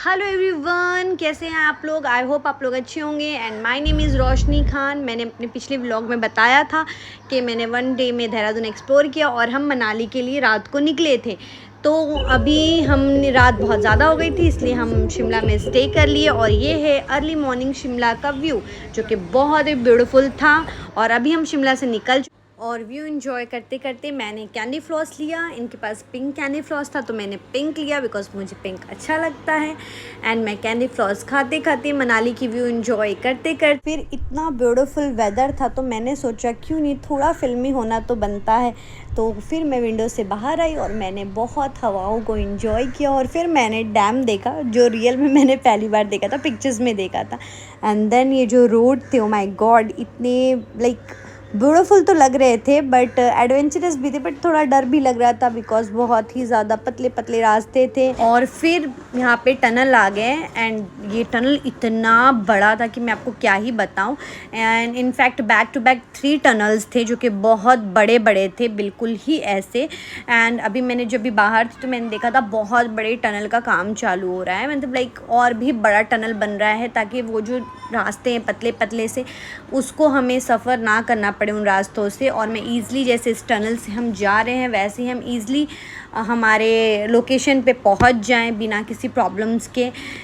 Hello everyone, कैसे हैं आप लोग। आई होप आप लोग अच्छे होंगे। एंड माय नेम इज़ रोशनी खान। मैंने अपने पिछले व्लॉग में बताया था कि मैंने 1 डे में देहरादून एक्सप्लोर किया और हम मनाली के लिए रात को निकले थे। तो अभी हम रात बहुत ज़्यादा हो गई थी, इसलिए हम शिमला में स्टे कर लिए। और ये है अर्ली मॉर्निंग शिमला का व्यू, जो कि बहुत ही ब्यूटीफुल था। और अभी हम शिमला से निकल और व्यू एंजॉय करते करते मैंने कैंडी फ्लॉस लिया। इनके पास पिंक कैंडी फ्लॉस था तो मैंने पिंक लिया, बिकॉज मुझे पिंक अच्छा लगता है। एंड मैं कैंडी फ्लॉस खाते खाते मनाली की व्यू एंजॉय करते करते, फिर इतना ब्यूटीफुल वेदर था तो मैंने सोचा क्यों नहीं थोड़ा फिल्मी होना तो बनता है। तो फिर मैं विंडो से बाहर आई और मैंने बहुत हवाओं को एंजॉय किया। और फिर मैंने डैम देखा, जो रियल में मैंने पहली बार देखा था, पिक्चर्स में देखा था। एंड देन ये जो रोड थे, ओ माय गॉड, इतने लाइक ब्यूटीफुल तो लग रहे थे, बट एडवेंचरस भी थे, बट थोड़ा डर भी लग रहा था बिकॉज बहुत ही ज़्यादा पतले पतले रास्ते थे। और फिर यहाँ पे टनल आ गए एंड ये टनल इतना बड़ा था कि मैं आपको क्या ही बताऊँ। And in fact back to back 3 tunnels थे जो कि बहुत बड़े बड़े थे, बिल्कुल ही ऐसे। एंड अभी मैंने जब भी बाहर थी तो मैंने देखा था बहुत बड़े टनल का काम चालू हो रहा है, मतलब लाइक और भी बड़ा टनल बन रहा है, ताकि वो जो रास्ते हैं पतले पतले से, उसको हमें सफ़र ना करना पड़े उन रास्तों से। और मैं ईज़िली, जैसे इस टनल से हम जा रहे हैं वैसे ही हम ईज़िली हमारे लोकेशन पे पहुंच जाएं बिना किसी प्रॉब्लम्स के।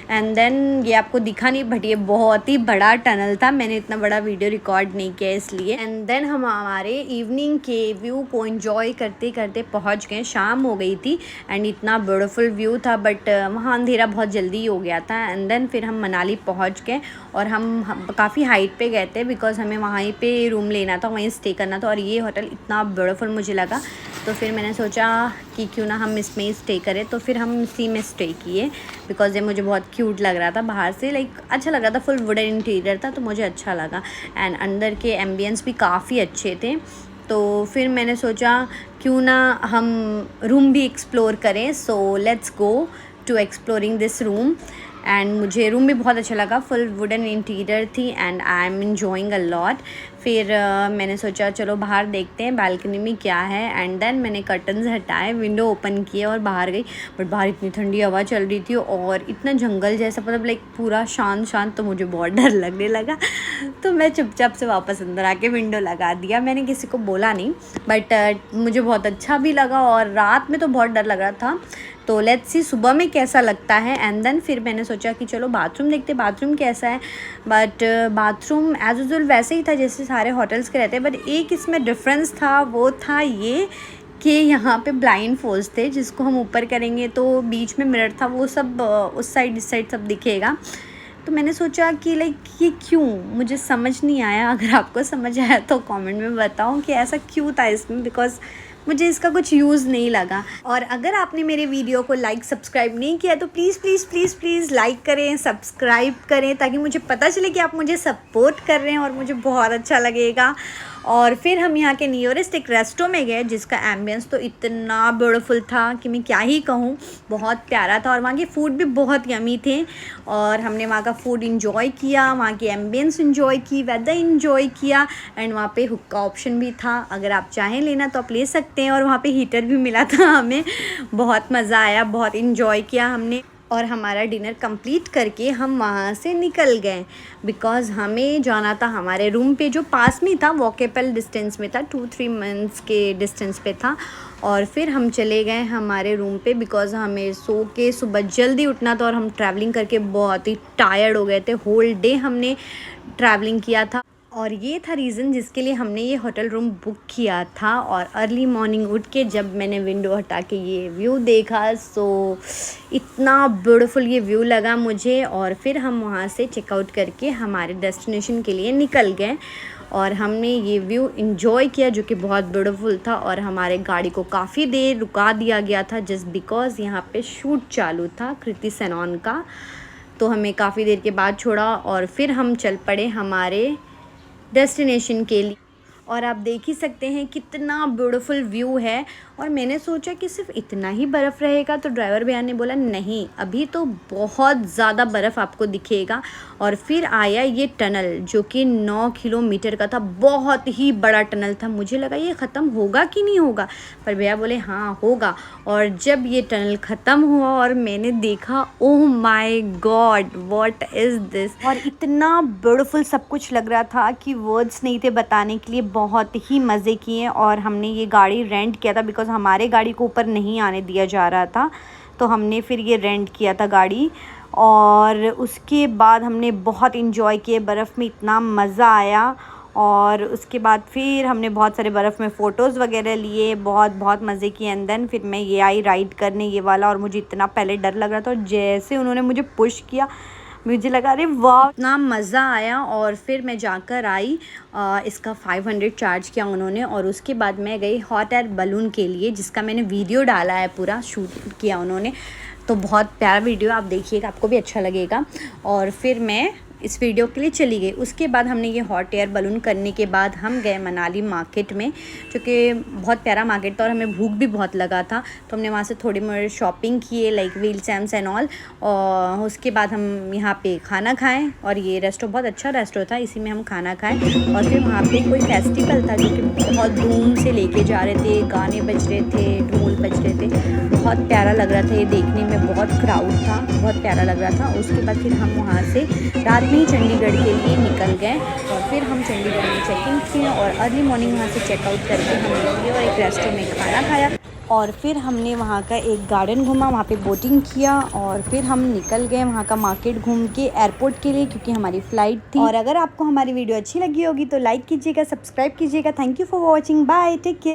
एंड देन ये आपको दिखा नहीं, बट ये बहुत ही बड़ा टनल था, मैंने इतना बड़ा वीडियो रिकॉर्ड नहीं किया इसलिए। एंड देन हम हमारे इवनिंग के व्यू को एंजॉय करते करते पहुंच गए। शाम हो गई थी एंड इतना ब्यूटीफुल व्यू था, बट वहाँ अंधेरा बहुत जल्दी हो गया था। एंड देन फिर हम मनाली पहुँच गए और हम काफ़ी हाइट पे गए थे बिकॉज हमें वहीं पे रूम लेना था, वहीं स्टे करना था। और ये होटल इतना ब्यूटीफुल मुझे लगा, तो फिर मैंने सोचा कि क्यों ना हम इसमें ही स्टे करें। तो फिर हम इसी में स्टे किए बिकॉज ये मुझे बहुत क्यूट लग रहा था बाहर से, लाइक अच्छा लग रहा था, फुल वुडन इंटीरियर था तो मुझे अच्छा लगा। एंड अंदर के एम्बियंस भी काफ़ी अच्छे थे। तो फिर मैंने सोचा क्यों ना हम रूम भी एक्सप्लोर करें। So let's go to exploring this room. And मुझे रूम भी बहुत अच्छा लगा, फुल वुडन इंटीरियर थी and I am enjoying a lot. फिर मैंने सोचा चलो बाहर देखते हैं बालकनी में क्या है। एंड देन मैंने कर्टन्स हटाए, विंडो ओपन किए और बाहर गई। बट बाहर इतनी ठंडी हवा चल रही थी और इतना जंगल जैसा, मतलब लाइक पूरा शांत शांत, तो मुझे बहुत डर लगने लगा। तो मैं चुपचाप से वापस अंदर आके विंडो लगा दिया, मैंने किसी को बोला नहीं। बट मुझे बहुत अच्छा भी लगा और रात में तो बहुत डर लग रहा था। तो लेट्स सी सुबह में कैसा लगता है। एंड देन फिर मैंने सोचा कि चलो बाथरूम देखते, बाथरूम कैसा है। बट बाथरूम एज यूजुअल वैसे ही था जैसे सारे होटल्स के रहते हैं, बट एक इसमें डिफरेंस था, वो था ये कि यहाँ पे ब्लाइंड फोल्स थे, जिसको हम ऊपर करेंगे तो बीच में मिरर था, वो सब उस साइड इस साइड सब दिखेगा। तो मैंने सोचा कि लाइक ये क्यों, मुझे समझ नहीं आया। अगर आपको समझ आया तो कमेंट में बताओ कि ऐसा क्यों था इसमें, बिकॉज मुझे इसका कुछ यूज़ नहीं लगा। और अगर आपने मेरे वीडियो को लाइक सब्सक्राइब नहीं किया तो please please please please like करें, सब्सक्राइब करें, ताकि मुझे पता चले कि आप मुझे सपोर्ट कर रहे हैं और मुझे बहुत अच्छा लगेगा। और फिर हम यहाँ के नियरेस्ट एक रेस्टो में गए, जिसका एम्बियंस तो इतना ब्यूटीफुल था कि मैं क्या ही कहूँ, बहुत प्यारा था। और वहाँ के फूड भी बहुत यमी थे और हमने वहाँ का फूड इंजॉय किया, वहाँ की एम्बियंस इंजॉय की, वेदर इंजॉय किया। एंड वहाँ पे हुक्का ऑप्शन भी था, अगर आप चाहें लेना तो आप ले सकते हैं। और वहाँ पे हीटर भी मिला था हमें, बहुत मज़ा आया, बहुत इंजॉय किया हमने। और हमारा डिनर कंप्लीट करके हम वहाँ से निकल गए बिकॉज़ हमें जाना था हमारे रूम पे, जो पास में था, वॉकेबल डिस्टेंस में था, 2-3 मिनट्स के डिस्टेंस पे था। और फिर हम चले गए हमारे रूम पे बिकॉज़ हमें सो के सुबह जल्दी उठना था और हम ट्रैवलिंग करके बहुत ही टायर्ड हो गए थे। होल डे हमने ट्रैवलिंग किया था और ये था रीज़न जिसके लिए हमने ये होटल रूम बुक किया था। और अर्ली मॉर्निंग उठ के जब मैंने विंडो हटा के ये व्यू देखा, सो इतना ब्यूटीफुल ये व्यू लगा मुझे। और फिर हम वहाँ से चेकआउट करके हमारे डेस्टिनेशन के लिए निकल गए और हमने ये व्यू एंजॉय किया, जो कि बहुत ब्यूटीफुल था। और हमारे गाड़ी को काफ़ी देर रुका दिया गया था जस्ट बिकॉज़ यहाँ पे शूट चालू था कृति सेनन का, तो हमें काफ़ी देर के बाद छोड़ा और फिर हम चल पड़े हमारे डेस्टिनेशन के लिए। और आप देख ही सकते हैं कितना ब्यूटीफुल व्यू है और मैंने सोचा कि सिर्फ इतना ही बर्फ़ रहेगा, तो ड्राइवर भैया ने बोला नहीं, अभी तो बहुत ज़्यादा बर्फ़ आपको दिखेगा। और फिर आया ये टनल जो कि 9 किलोमीटर का था, बहुत ही बड़ा टनल था। मुझे लगा ये ख़त्म होगा कि नहीं होगा, पर भैया बोले हाँ होगा। और जब ये टनल ख़त्म हुआ और मैंने देखा, oh my God what is this. और इतना ब्यूटीफुल सब कुछ लग रहा था कि वर्ड्स नहीं थे बताने के लिए। बहुत ही मज़े किए। और हमने ये गाड़ी रेंट किया था बिकॉज़ हमारे गाड़ी को ऊपर नहीं आने दिया जा रहा था, तो हमने फिर ये रेंट किया था गाड़ी। और उसके बाद हमने बहुत इन्जॉय किए, बर्फ़ में इतना मज़ा आया। और उसके बाद फिर हमने बहुत सारे बर्फ़ में फ़ोटोज़ वगैरह लिए, बहुत मज़े किए। एंड देन फिर मैं ये आई राइड करने ये वाला, और मुझे इतना पहले डर लग रहा था, और जैसे उन्होंने मुझे पुश किया मुझे लगा अरे वाह इतना मज़ा आया। और फिर मैं जाकर आई, इसका 500 चार्ज किया उन्होंने। और उसके बाद मैं गई हॉट एयर बलून के लिए, जिसका मैंने वीडियो डाला है, पूरा शूट किया उन्होंने। तो बहुत प्यारा वीडियो, आप देखिएगा, आपको भी अच्छा लगेगा। और फिर मैं इस वीडियो के लिए चली गई। उसके बाद हमने ये हॉट एयर बलून करने के बाद हम गए मनाली मार्केट में, जो कि बहुत प्यारा मार्केट था और हमें भूख भी बहुत लगा था, तो हमने वहाँ से थोड़ी मोड़ी शॉपिंग किए like wheel champs and all. और उसके बाद हम यहाँ पे खाना खाएं, और ये रेस्टोरेंट बहुत अच्छा रेस्टोरेंट था, इसी में हम खाना खाएं। और फिर वहाँ पे कोई फेस्टिवल था जो कि बहुत धूम से लेके जा रहे थे, गाने बज रहे थे, ढोल बज रहे थे, बहुत प्यारा लग रहा था ये देखने में, बहुत क्राउड था, बहुत प्यारा लग रहा था। उसके बाद फिर हम वहाँ से रात में ही चंडीगढ़ के लिए निकल गए। और फिर हम चंडीगढ़ में चेकिंग किए और अर्ली मॉर्निंग वहाँ से चेकआउट करके हम निकले और एक रेस्टोरेंट में खाना खाया। और फिर हमने वहाँ का एक गार्डन घूमा, वहाँ पे बोटिंग किया। और फिर हम निकल गए वहाँ का मार्केट घूम के एयरपोर्ट के लिए, क्योंकि हमारी फ़्लाइट थी। और अगर आपको हमारी वीडियो अच्छी लगी होगी तो लाइक कीजिएगा, सब्सक्राइब कीजिएगा। Thank you for watching, bye, take care.